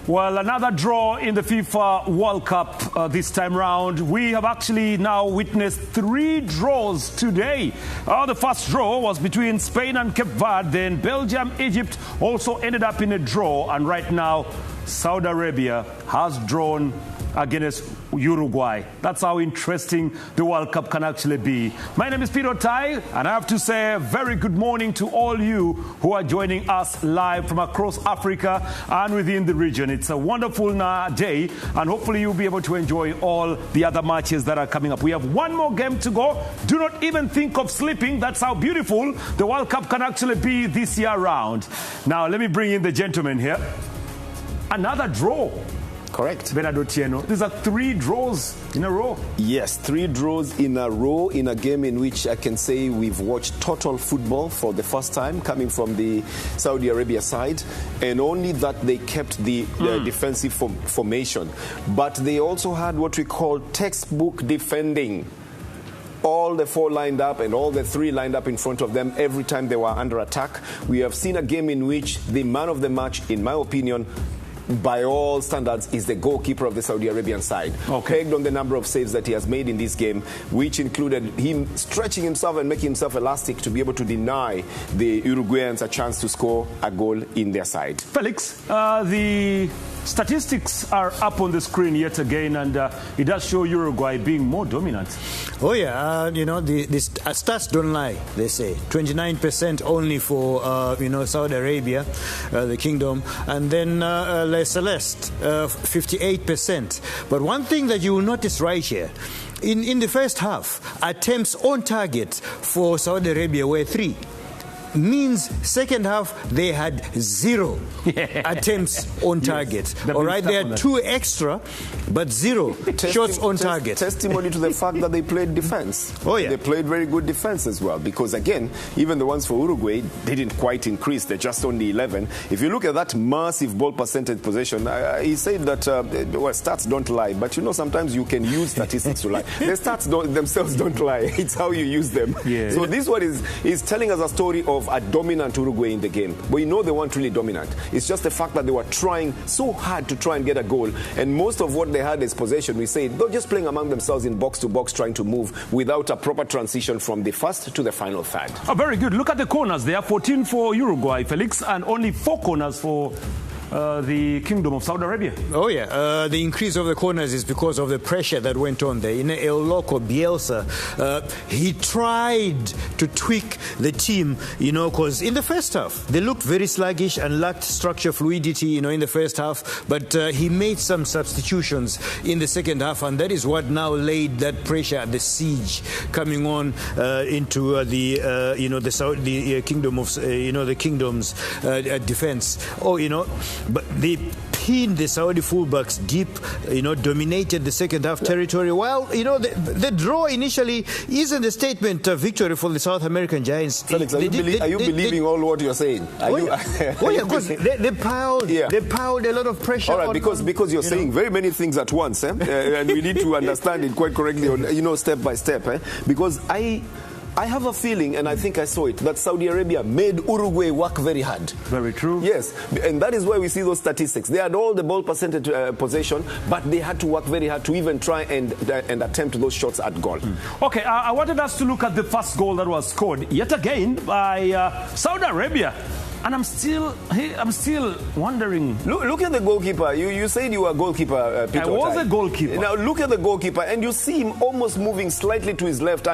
Well, another draw in the FIFA World Cup this time round. We have actually now witnessed 3 draws today. The first draw was between Spain and Cape Verde. Then Belgium, Egypt also ended up in a draw. And right now, Saudi Arabia has drawn against Uruguay. That's how interesting the World Cup can actually be. My name is Peter Otai, and I have to say a very good morning to all you who are joining us live from across Africa and within the region. It's a wonderful day, and hopefully you'll be able to enjoy all the other matches that are coming up. We have one more game to go. Do not even think of sleeping. That's how beautiful the World Cup can actually be this year round. Now, let me bring in the gentleman here. Another draw. Correct. Bernard Otieno. These are 3 draws in a row. Yes, 3 draws in a row in a game in which I can say we've watched total football for the first time coming from the Saudi Arabia side, and only that they kept the defensive formation. But they also had what we call textbook defending. All the 4 lined up and all the 3 lined up in front of them every time they were under attack. We have seen a game in which the man of the match, in my opinion, by all standards, is the goalkeeper of the Saudi Arabian side. Pegged on the number of saves that he has made in this game, which included him stretching himself and making himself elastic to be able to deny the Uruguayans a chance to score a goal in their side. Felix, the statistics are up on the screen yet again, and it does show Uruguay being more dominant. Oh yeah, the stats don't lie, they say. 29% only for, Saudi Arabia, the kingdom, and then Les Celeste, 58%. But one thing that you will notice right here, in the first half, attempts on target for Saudi Arabia were 3. Means second half they had 0 attempts on target. All right, they had 2 extra, but 0 shots on target. Testimony to the fact that they played defense. Oh yeah, they played very good defense as well. Because again, even the ones for Uruguay didn't quite increase. They're just only 11. If you look at that massive ball percentage possession, he said that stats don't lie, but sometimes you can use statistics to lie. The stats themselves don't lie. It's how you use them. Yeah. So this one is telling us a story of a dominant Uruguay in the game. We know they weren't really dominant. It's just the fact that they were trying so hard to try and get a goal, and most of what they had is possession. We say they're just playing among themselves in box to box, trying to move without a proper transition from the first to the final third. Oh, very good. Look at the corners. There are 14 for Uruguay, Felix, and only 4 corners for the Kingdom of Saudi Arabia. Oh yeah, the increase of the corners is because of the pressure that went on there. El Loco Bielsa, he tried to tweak the team, because in the first half they looked very sluggish and lacked structure, fluidity, in the first half. But he made some substitutions in the second half, and that is what now laid that pressure, the siege coming on into the Kingdom of the Kingdom's defense. But they pinned the Saudi fullbacks deep, dominated the second half territory. Well, the draw initially isn't a statement of victory for the South American Giants. Felix, are you believing all what you're saying? Because they piled a lot of pressure. All right, because you're saying very many things at once, and we need to understand it quite correctly, step by step. Because I have a feeling, and I think I saw it, that Saudi Arabia made Uruguay work very hard. Very true. Yes, and that is why we see those statistics. They had all the ball percentage possession, but they had to work very hard to even try and attempt those shots at goal. Okay, I wanted us to look at the first goal that was scored yet again by Saudi Arabia. And I'm still wondering. Look at the goalkeeper. You said you were a goalkeeper, Peter I was a goalkeeper. Now look at the goalkeeper, and you see him almost moving slightly to his left.